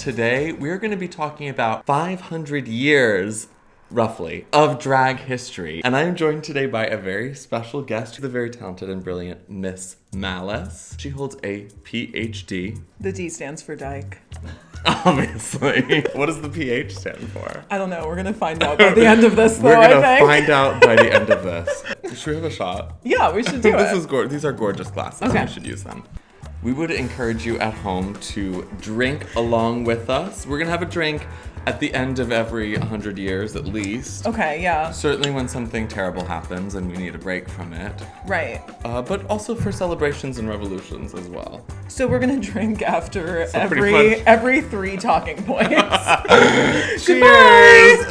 Today, we're going to be talking about 500 years, roughly, of drag history. And I'm joined today by a very special guest, the very talented and brilliant Miss Malice. She holds a PhD. The D stands for Dyke. Obviously. What does the PH stand for? I don't know. We're going to find out by the end of this, though, We're going to find out by the end of this. Should we have a shot? Yeah, we should do it. These are gorgeous glasses. Okay. We should use them. We would encourage you at home to drink along with us. We're going to have a drink at the end of every 100 years at least. Okay, yeah. Certainly when something terrible happens and we need a break from it. Right. But also for celebrations and revolutions as well. So we're going to drink after So every 3 talking points. Cheers!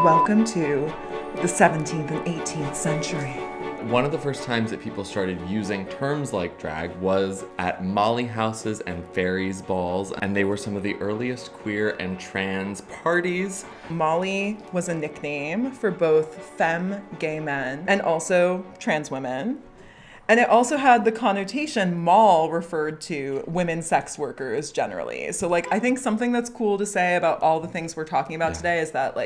Welcome to the 17th and 18th century. One of the first times that people started using terms like drag was at molly houses and fairies balls, and they were some of the earliest queer and trans parties. Molly was a nickname for both femme gay men and also trans women. And it also had the connotation moll referred to women sex workers generally. So I think something that's cool to say about all the things we're talking about today is that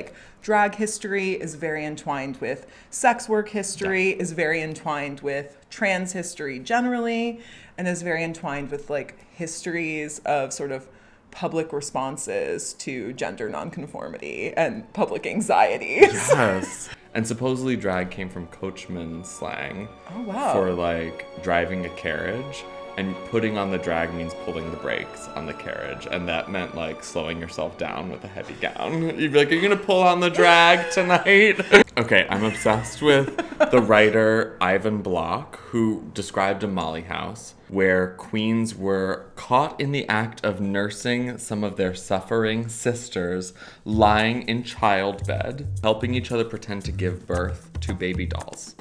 drag history is very entwined with sex work history, is very entwined with trans history generally, and is very entwined with histories of sort of public responses to gender nonconformity and public anxieties. Yes. And supposedly drag came from coachman slang. Oh, wow. For driving a carriage. And putting on the drag means pulling the brakes on the carriage. And that meant slowing yourself down with a heavy gown. You'd be like, are you gonna pull on the drag tonight? Okay, I'm obsessed with the writer Ivan Block, who described a molly house where queens were caught in the act of nursing some of their suffering sisters lying in childbed, helping each other pretend to give birth to baby dolls.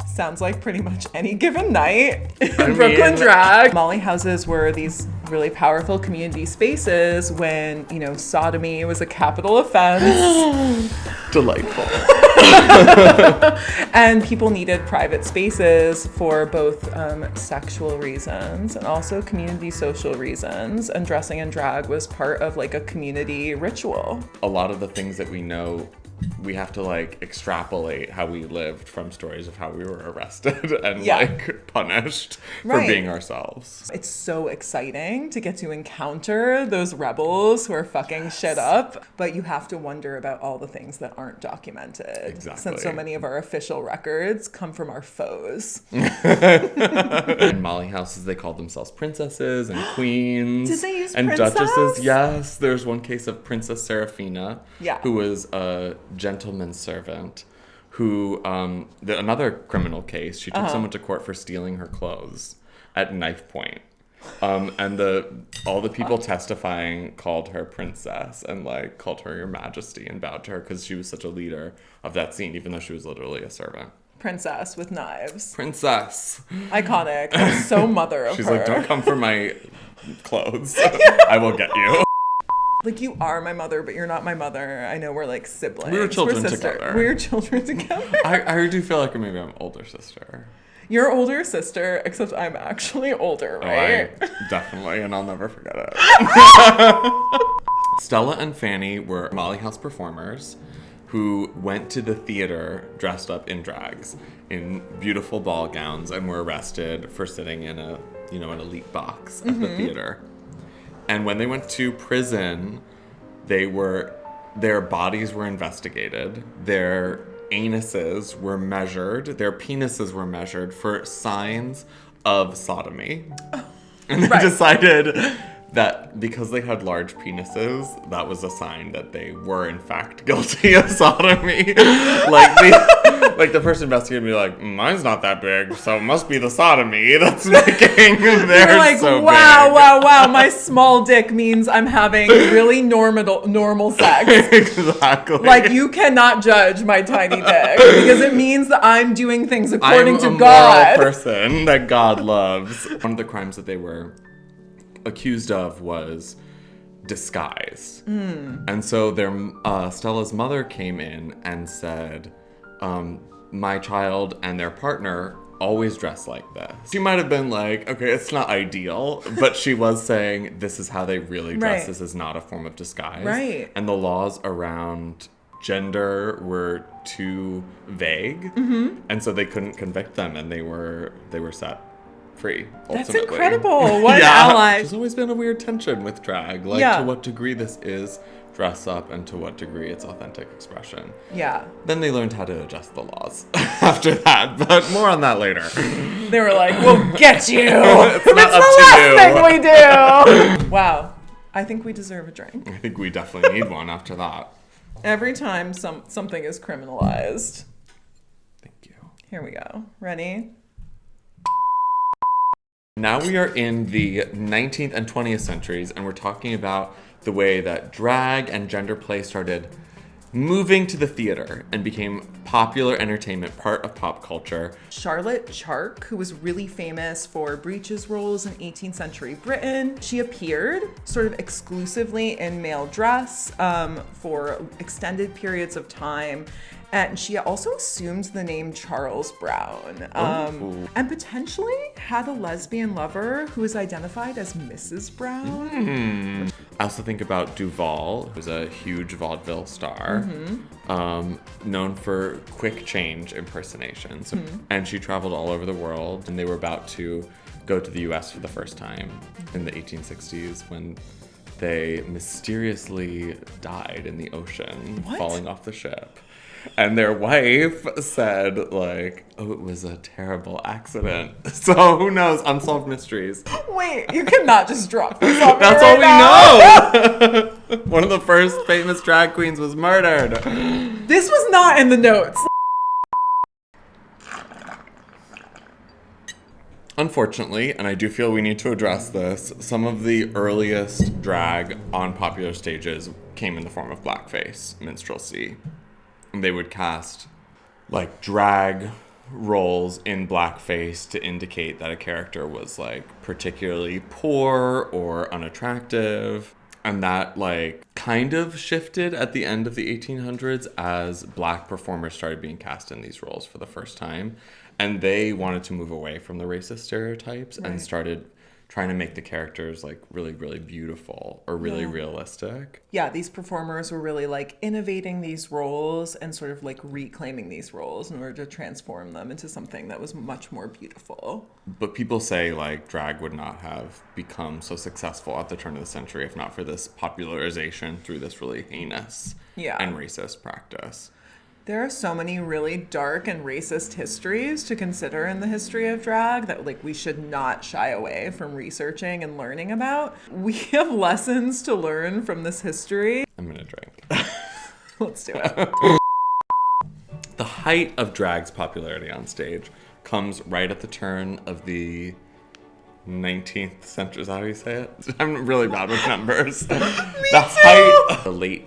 Sounds like pretty much any given night in Brooklyn drag. Molly houses were these really powerful community spaces when, sodomy was a capital offense. Delightful. And people needed private spaces for both sexual reasons and also community social reasons. And dressing in drag was part of a community ritual. A lot of the things that we know, we have to extrapolate how we lived from stories of how we were arrested and punished for being ourselves. It's so exciting to get to encounter those rebels who are fucking shit up, but you have to wonder about all the things that aren't documented. Exactly. Since so many of our official records come from our foes. In molly houses, they called themselves princesses and queens. Did they use and princess? Duchesses. Yes, there's one case of Princess Seraphina, who was a gentleman's servant who, another criminal case, she took someone to court for stealing her clothes at knife point. And all the people testifying called her princess and called her your majesty and bowed to her because she was such a leader of that scene, even though she was literally a servant. Princess with knives. Princess. Iconic. That's so mother of She's her. like, don't come for my clothes. I will get you. You are my mother, but you're not my mother. I know we're siblings. We were children sisters. together. We were children together. I do feel like maybe I'm older sister. You're older sister, except I'm actually older, right? Oh, definitely, and I'll never forget it. Stella and Fanny were Molly House performers who went to the theater dressed up in drags, in beautiful ball gowns, and were arrested for sitting in an elite box at the theater. And when they went to prison, their bodies were investigated, their anuses were measured, their penises were measured for signs of sodomy. And they decided that because they had large penises, that was a sign that they were in fact guilty of sodomy. The first investigator would be like, mine's not that big, so it must be the sodomy that's making theirs so wow, my small dick means I'm having really normal sex. Exactly. You cannot judge my tiny dick because it means that I'm doing things according to God. I'm a moral person that God loves. One of the crimes that they were accused of was disguise. And so Stella's mother came in and said, my child and their partner always dress like this. She might have been like, okay, it's not ideal, but she was saying this is how they really dress. Right. This is not a form of disguise. Right. And the laws around gender were too vague, and so they couldn't convict them, and they were set free. Ultimately. That's incredible. What an ally. There's always been a weird tension with drag, like to what degree this is dress up and to what degree it's authentic expression. Yeah. Then they learned how to adjust the laws after that, but more on that later. They were like, we'll get you. It's That's not up the to last you. thing we do. Wow. I think we deserve a drink. I think we definitely need one after that. Every time something is criminalized. Thank you. Here we go. Ready? Now we are in the 19th and 20th centuries, and we're talking about the way that drag and gender play started moving to the theater and became popular entertainment, part of pop culture. Charlotte Chark, who was really famous for breeches roles in 18th century Britain, she appeared sort of exclusively in male dress for extended periods of time. And she also assumed the name Charles Brown, and potentially had a lesbian lover who was identified as Mrs. Brown. I also think about Duval, who's a huge vaudeville star, known for quick change impersonations. And she traveled all over the world, and they were about to go to the US for the first time in the 1860s when they mysteriously died in the ocean, falling off the ship. And their wife said, like, oh, it was a terrible accident. So who knows? Unsolved mysteries. Wait, you cannot just drop this on me That's right all we now. know. One of the first famous drag queens was murdered. This was not in the notes. Unfortunately, and I do feel we need to address this, some of the earliest drag on popular stages came in the form of blackface, minstrelsy. They would cast like drag roles in blackface to indicate that a character was like particularly poor or unattractive. And that like kind of shifted at the end of the 1800s as black performers started being cast in these roles for the first time. And they wanted to move away from the racist stereotypes and started trying to make the characters like really, really beautiful or really realistic. Yeah, these performers were really like innovating these roles and sort of like reclaiming these roles in order to transform them into something that was much more beautiful. But people say like drag would not have become so successful at the turn of the century if not for this popularization through this really heinous and racist practice. There are so many really dark and racist histories to consider in the history of drag that like we should not shy away from researching and learning about. We have lessons to learn from this history. I'm gonna drink. Let's do it. The height of drag's popularity on stage comes right at the turn of the 19th century. Is that how you say it? I'm really bad with numbers. Height of the late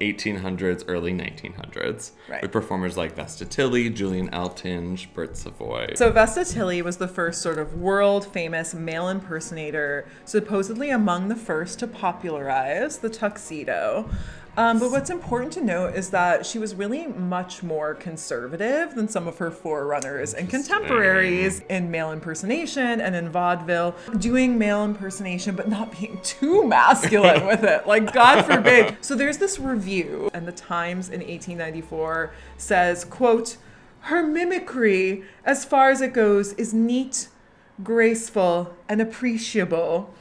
1800s, early 1900s, with performers like Vesta Tilley, Julian Eltinge, Bert Savoy. So Vesta Tilley was the first sort of world famous male impersonator, supposedly among the first to popularize the tuxedo. But what's important to note is that she was really much more conservative than some of her forerunners and contemporaries in male impersonation and in vaudeville, doing male impersonation but not being too masculine with it, like God forbid. So there's this review, and the Times in 1894 says, quote, "Her mimicry, as far as it goes, is neat, graceful, and appreciable.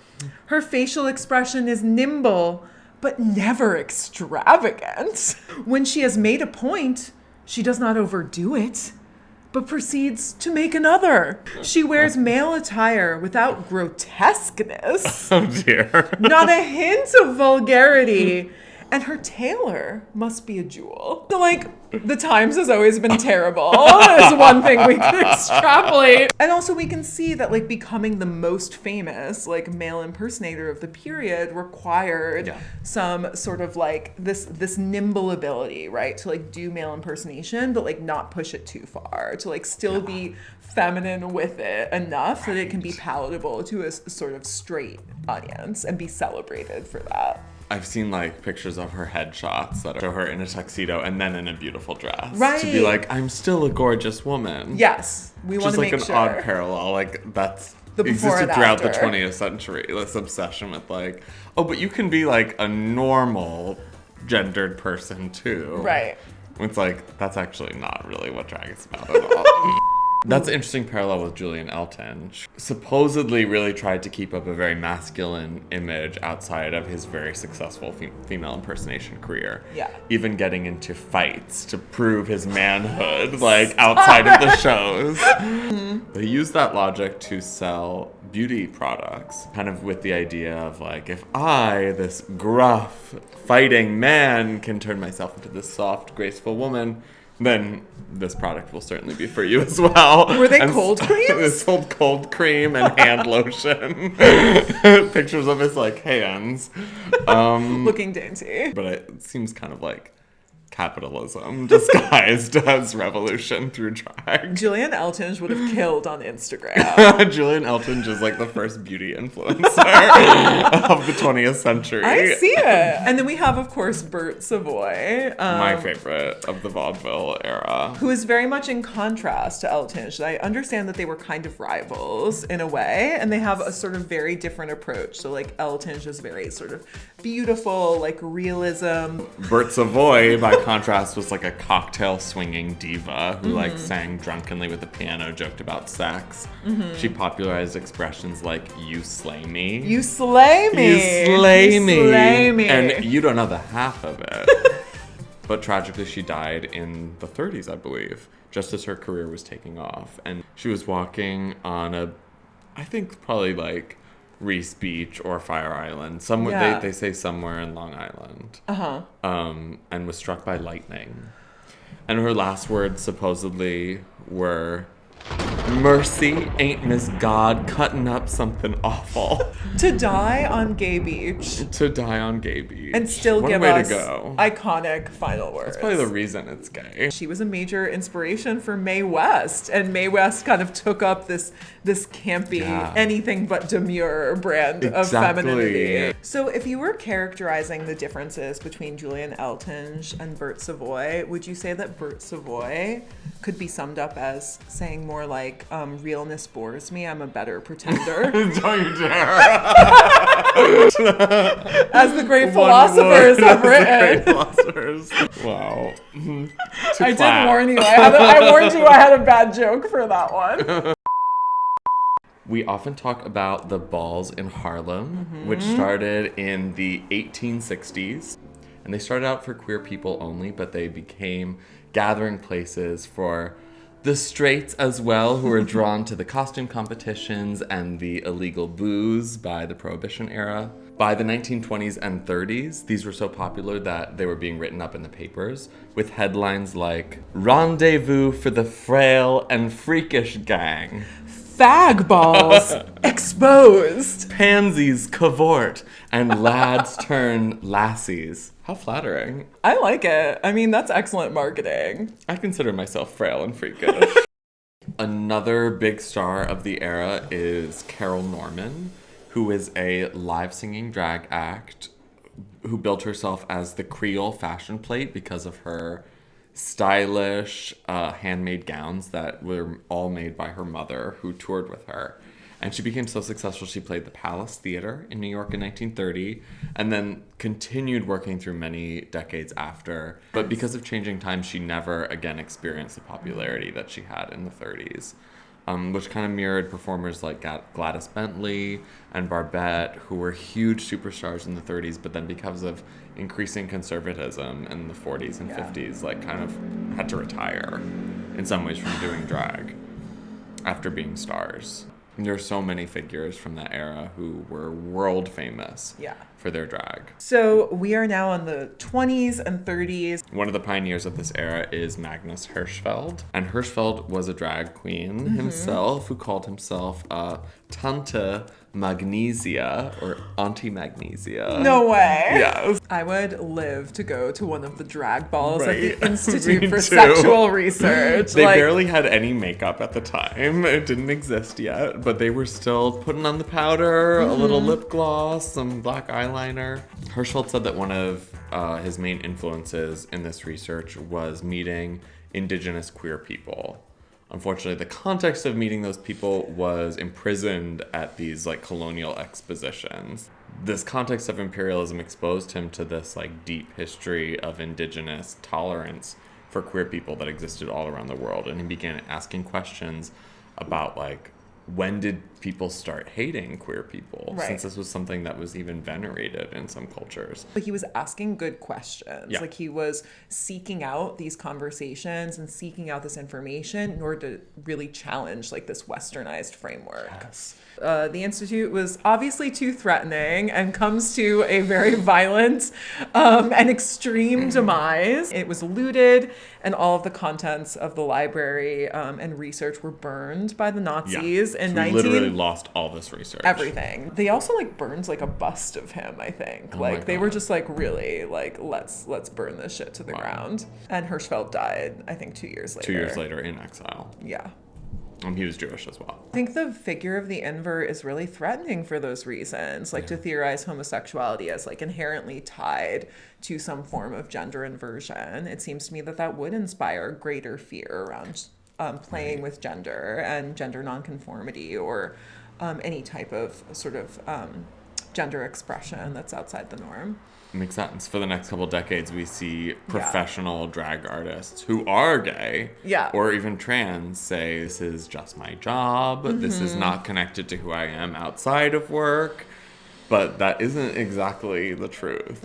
Her facial expression is nimble, but never extravagant. When she has made a point, she does not overdo it, but proceeds to make another. She wears male attire without grotesqueness. Oh dear. Not a hint of vulgarity. And her tailor must be a jewel." So, like, the Times has always been terrible is one thing we can extrapolate. And also we can see that, like, becoming the most famous, like, male impersonator of the period required some sort of, like, this nimble ability, right? To, like, do male impersonation, but, like, not push it too far. To, like, still be feminine with it enough that it can be palatable to a sort of straight audience and be celebrated for that. I've seen like pictures of her headshots that show her in a tuxedo and then in a beautiful dress. Right. To be like, I'm still a gorgeous woman. Yes. We want to make Just sure. like an odd parallel. Like that's The before existed and throughout the after. 20th century. This obsession with like, oh, but you can be like a normal gendered person too. Right. It's like, that's actually not really what drag is about at all. That's an interesting parallel with Julian Elton. She supposedly really tried to keep up a very masculine image outside of his very successful female impersonation career. Yeah. Even getting into fights to prove his manhood, like outside of the shows. They used that logic to sell beauty products, kind of with the idea of like, if I, this gruff, fighting man, can turn myself into this soft, graceful woman, then this product will certainly be for you as well. Were they And cold creams? They sold cold cream and hand lotion. Pictures of his like hands. Looking dainty. But it seems kind of like capitalism disguised as revolution through drag. Julian Elton would have killed on Instagram. Julian Elton is like the first beauty influencer of the 20th century. I see it. And then we have, of course, Bert Savoy. My favorite of the vaudeville era. Who is very much in contrast to Elton. I understand that they were kind of rivals in a way, and they have a sort of very different approach. So like Elton is very sort of beautiful, like realism. Bert Savoy, by contrast, was like a cocktail swinging diva who like sang drunkenly with the piano, joked about sex. She popularized expressions like "you slay me." You slay me. You slay me. You slay me. And you don't know the half of it. But tragically, she died in the 30s, I believe, just as her career was taking off. And she was walking on I think probably like Reese Beach or Fire Island. Somewhere Yeah. they say somewhere in Long Island. And was struck by lightning. And her last words supposedly were, "Mercy, ain't Miss God cutting up something awful." To die on Gay Beach. To die on Gay Beach. And still One give way us to go. iconic final words. That's probably the reason it's gay. She was a major inspiration for Mae West, and Mae West kind of took up this campy, Yeah. anything but demure brand of Exactly. femininity. So if you were characterizing the differences between Julian Elton and Bert Savoy, would you say that Bert Savoy could be summed up as saying more like, realness bores me, I'm a better pretender? Don't you dare. As the great philosophers have written. Great philosophers. Wow. I did warn you. I warned you I had a bad joke for that one. We often talk about the balls in Harlem, which started in the 1860s. And they started out for queer people only, but they became gathering places for the straights as well, who were drawn to the costume competitions and the illegal booze by the Prohibition era. By the 1920s and 30s, these were so popular that they were being written up in the papers with headlines like, "Rendezvous for the frail and freakish gang. Fag balls exposed. Pansies cavort and lads turn lassies." How flattering. I like it. I mean, that's excellent marketing. I consider myself frail and freakish. Another big star of the era is Carol Norman, who is a live singing drag act who built herself as the Creole fashion plate because of her stylish handmade gowns that were all made by her mother, who toured with her. And she became so successful, she played the Palace Theater in New York in 1930, and then continued working through many decades after. But because of changing times, she never again experienced the popularity that she had in the 30s, which kind of mirrored performers like Gladys Bentley and Barbette, who were huge superstars in the 30s, but then because of increasing conservatism in the 40s and 50s, like kind of had to retire in some ways from doing drag after being stars. And there are so many figures from that era who were world famous for their drag. So we are now in the 20s and 30s. One of the pioneers of this era is Magnus Hirschfeld. And Hirschfeld was a drag queen himself who called himself Tante magnesia or anti-magnesia. No way. Yes. I would live to go to one of the drag balls Right. at the Institute Me for too. Sexual Research. They barely had any makeup at the time. It didn't exist yet, but they were still putting on the powder, a little lip gloss, some black eyeliner. Hirschfeld said that one of his main influences in this research was meeting indigenous queer people. Unfortunately, the context of meeting those people was imprisoned at these like colonial expositions. This context of imperialism exposed him to this like deep history of indigenous tolerance for queer people that existed all around the world. And he began asking questions about like, when did people start hating queer people? Right. Since this was something that was even venerated in some cultures. But he was asking good questions. Yeah. Like he was seeking out these conversations and seeking out this information in order to really challenge like this westernized framework. Yes. The Institute was obviously too threatening and comes to a very violent and extreme demise. It was looted, and all of the contents of the library and research were burned by the Nazis in So we literally lost all this research. everything. They also like burned like a bust of him, I think. Oh my Like they were God. just like really like let's burn this shit to the ground. And Hirschfeld died, I think 2 years later. 2 years later in exile. Yeah. He was Jewish as well. I think the figure of the invert is really threatening for those reasons, like to theorize homosexuality as like inherently tied to some form of gender inversion. It seems to me that that would inspire greater fear around playing with gender and gender nonconformity or any type of sort of gender expression that's outside the norm. Makes sense. For the next couple decades, we see professional drag artists who are gay or even trans say, this is just my job. This is not connected to who I am outside of work. But that isn't exactly the truth.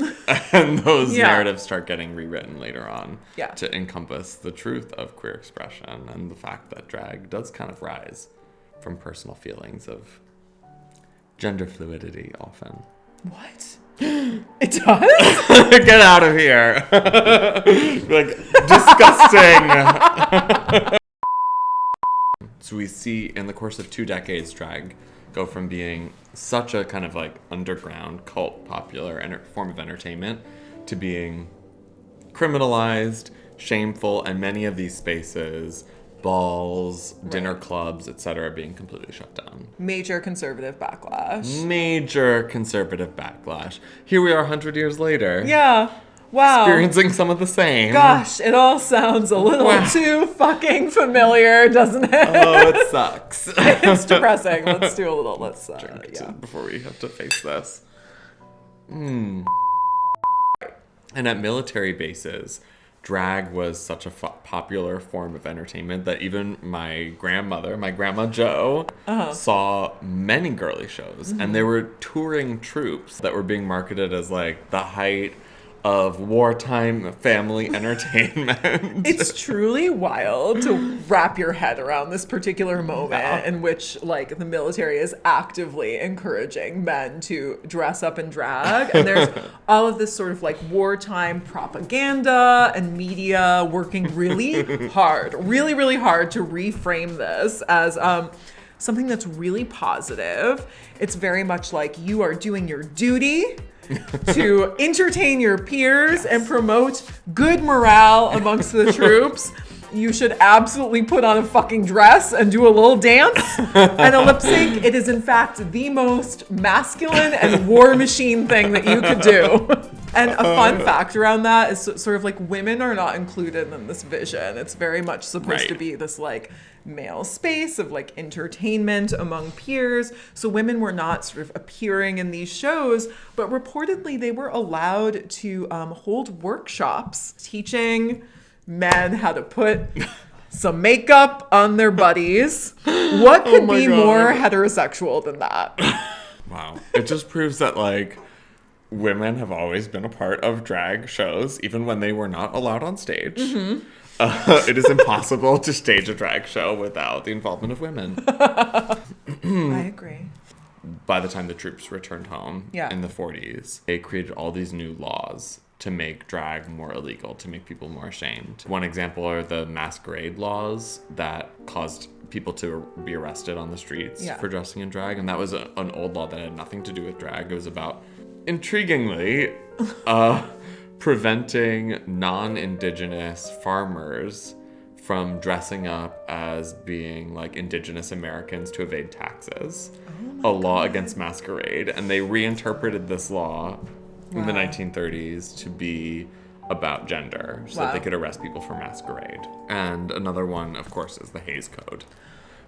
And those narratives start getting rewritten later on to encompass the truth of queer expression and the fact that drag does kind of rise from personal feelings of gender fluidity often. What? It does? Get out of here. Like, disgusting. So we see in the course of 2 decades, drag go from being such a kind of like underground, cult, popular form of entertainment to being criminalized, shameful, and many of these spaces, balls, dinner clubs, etc., being completely shut down. Major conservative backlash. Major conservative backlash. Here we are 100 years later. Yeah. Wow. Experiencing some of the same. Gosh, it all sounds a little too fucking familiar, doesn't it? Oh, it sucks. It's depressing. Let's do a little, Before we have to face this. And at military bases, drag was such a popular form of entertainment that even my grandma Jo, saw many girly shows. And there were touring troops that were being marketed as like the height of wartime family entertainment. It's truly wild to wrap your head around this particular moment in which like the military is actively encouraging men to dress up and drag, and there's all of this sort of like wartime propaganda and media working really hard to reframe this as something that's really positive. It's very much like you are doing your duty to entertain your peers and promote good morale amongst the troops. You should absolutely put on a fucking dress and do a little dance and a lip sync. It is in fact the most masculine and war machine thing that you could do. And a fun fact around that is sort of like women are not included in this vision. It's very much supposed to be this like male space of like entertainment among peers. So women were not sort of appearing in these shows, but reportedly they were allowed to hold workshops teaching men how to put some makeup on their buddies. What could be more heterosexual than that? Wow. It just proves that like women have always been a part of drag shows, even when they were not allowed on stage. It is impossible to stage a drag show without the involvement of women. I agree. By the time the troops returned home in the 40s, they created all these new laws to make drag more illegal, to make people more ashamed. One example are the masquerade laws that caused people to be arrested on the streets for dressing in drag. And that was an old law that had nothing to do with drag. It was about, intriguingly, preventing non-Indigenous farmers from dressing up as being like Indigenous Americans to evade taxes. A law against masquerade. And they reinterpreted this law in the 1930s to be about gender, so that they could arrest people for masquerade. And another one, of course, is the Hays Code.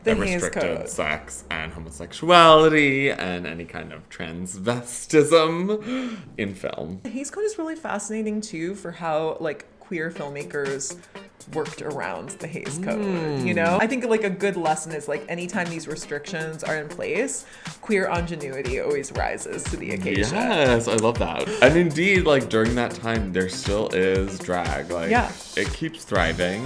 That restricted sex and homosexuality and any kind of transvestism in film. The Hays Code is really fascinating too for how like queer filmmakers worked around the Hays Code, you know? I think like a good lesson is like anytime these restrictions are in place, queer ingenuity always rises to the occasion. Yes, I love that. And indeed, like during that time, there still is drag. Like it keeps thriving.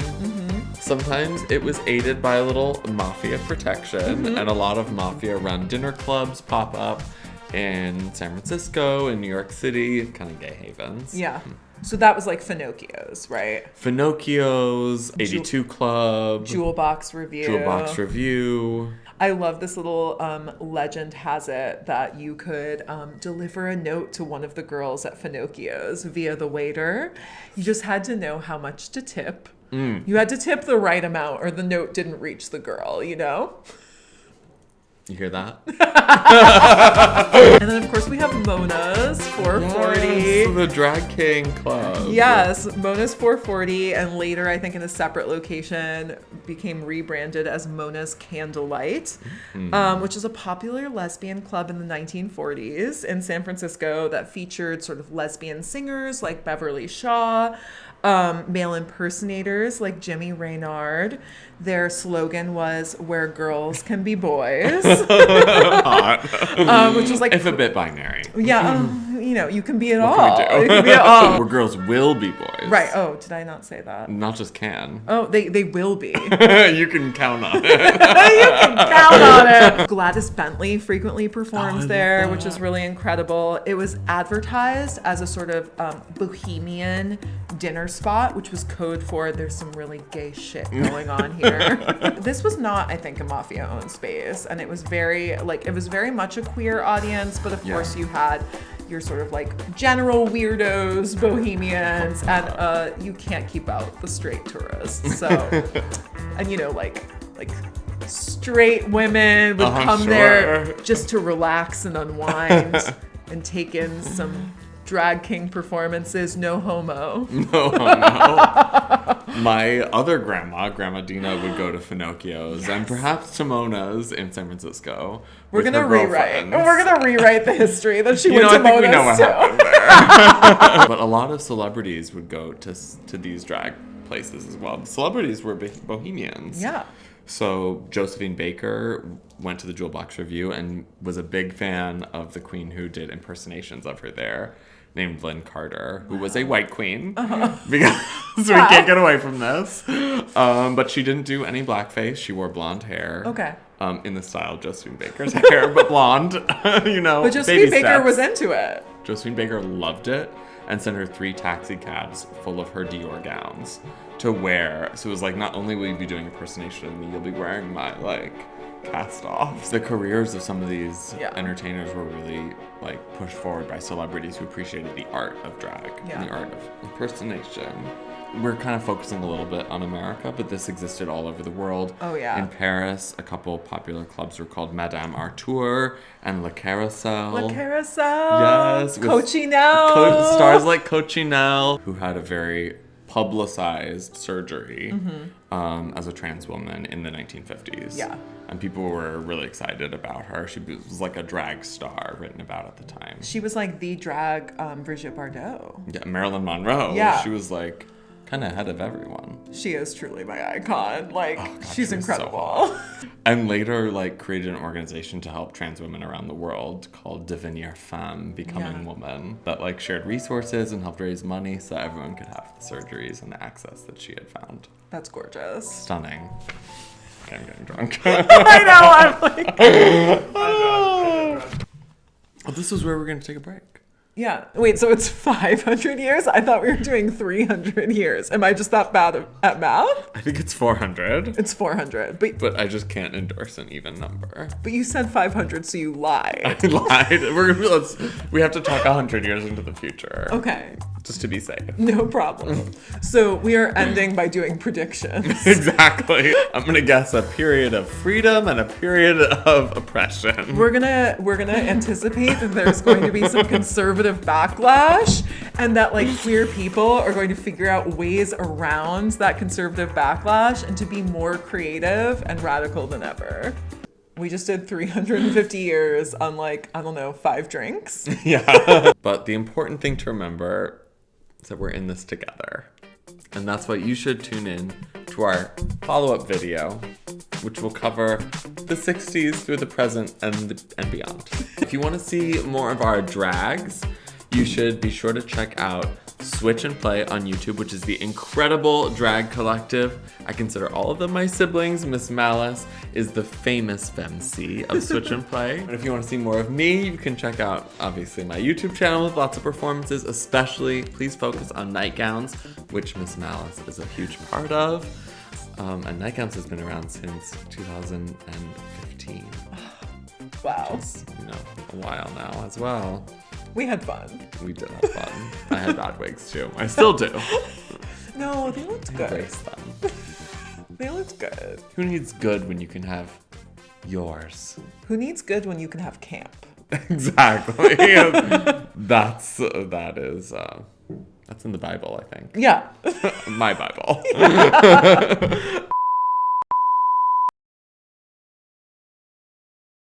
Sometimes it was aided by a little mafia protection, and a lot of mafia-run dinner clubs pop up in San Francisco, in New York City, kind of gay havens. Yeah. So that was like Finocchio's, right? Finocchio's, 82 Club. Jewel Box Review. I love this little legend has it that you could deliver a note to one of the girls at Finocchio's via the waiter. You just had to know how much to tip. You had to tip the right amount or the note didn't reach the girl, you know? You hear that? And then, of course, we have Mona's 440. Yes, the Drag King Club. Yes, Mona's 440, and later, I think in a separate location, became rebranded as Mona's Candlelight, which is a popular lesbian club in the 1940s in San Francisco that featured sort of lesbian singers like Beverly Shaw, male impersonators like Jimmy Reynard. Their slogan was "Where girls can be boys," which was like if a bit binary. Yeah, you know, you can be it what all. Can we do? You can be it all. Where girls will be boys. Right. Oh, did I not say that? Not just can. Oh, they will be. You can count on it. You can count on it. Gladys Bentley frequently performs there, which is really incredible. It was advertised as a sort of bohemian dinner spot, which was code for there's some really gay shit going on here. This was not, I think, a mafia-owned space, and it was very much a queer audience, but of course you had your sort of like general weirdos, bohemians, and you can't keep out the straight tourists. So, and you know, like straight women would come there just to relax and unwind and take in some drag king performances. No homo. No homo. My other Grandma Dina, would go to Finocchio's and perhaps to Mona's in San Francisco. We're gonna rewrite the history that she went to I think Mona's we know what too. happened there. But a lot of celebrities would go to these drag places as well. The celebrities were bohemians. Yeah. So Josephine Baker went to the Jewel Box Review and was a big fan of the queen who did impersonations of her there, named Lynn Carter, who was a white queen, because we can't get away from this. But she didn't do any blackface. She wore blonde hair. Okay. In the style of Josephine Baker's hair, but blonde, you know. But Josephine Baker was into it. Josephine Baker loved it and sent her 3 taxi cabs full of her Dior gowns to wear. So it was like, not only will you be doing impersonation of me, you'll be wearing my cast-offs. The careers of some of these entertainers were really pushed forward by celebrities who appreciated the art of drag and the art of impersonation. We're kind of focusing a little bit on America, but this existed all over the world. Oh, yeah. In Paris, a couple popular clubs were called Madame Arthur and Le Carousel. Le Carousel. Yes. Cochinelle. Stars like Cochinelle, who had a very publicized surgery as a trans woman in the 1950s. Yeah. And people were really excited about her. She was like a drag star written about at the time. She was like the drag Brigitte Bardot. Yeah, Marilyn Monroe. Yeah. She was like kind of ahead of everyone. She is truly my icon. She's she incredible. So and later created an organization to help trans women around the world called Devenir Femme, Becoming Woman, that shared resources and helped raise money so everyone could have the surgeries and the access that she had found. That's gorgeous. Stunning. Okay, I'm getting drunk. I know, I'm Well, this is where we're going to take a break. Yeah. Wait, so it's 500 years? I thought we were doing 300 years. Am I just that bad at math? I think it's 400. It's 400. But I just can't endorse an even number. But you said 500, so you lied. I lied. We have to talk 100 years into the future. Okay. Just to be safe. No problem. So we are ending by doing predictions. Exactly. I'm gonna guess a period of freedom and a period of oppression. We're gonna anticipate that there's going to be some conservative backlash, and that like queer people are going to figure out ways around that conservative backlash and to be more creative and radical than ever. We just did 350 years on like, I don't know, 5 drinks. Yeah. But the important thing to remember is that we're in this together. And that's why you should tune in to our follow-up video, which will cover the 60s through the present and beyond. If you want to see more of our drags, you should be sure to check out Switch and Play on YouTube, which is the incredible drag collective. I consider all of them my siblings. Miss Malice is the famous femc of Switch and Play. And if you want to see more of me, you can check out, obviously, my YouTube channel with lots of performances, especially please focus on Nightgowns, which Miss Malice is a huge part of. And Nightgowns has been around since 2015. Wow. Which is, a while now as well. We had fun. We did have fun. I had bad wigs too. I still do. No, they looked good. Embrace them. They looked good. Who needs good when you can have yours? Who needs good when you can have camp? Exactly. That's in the Bible, I think. Yeah. My Bible.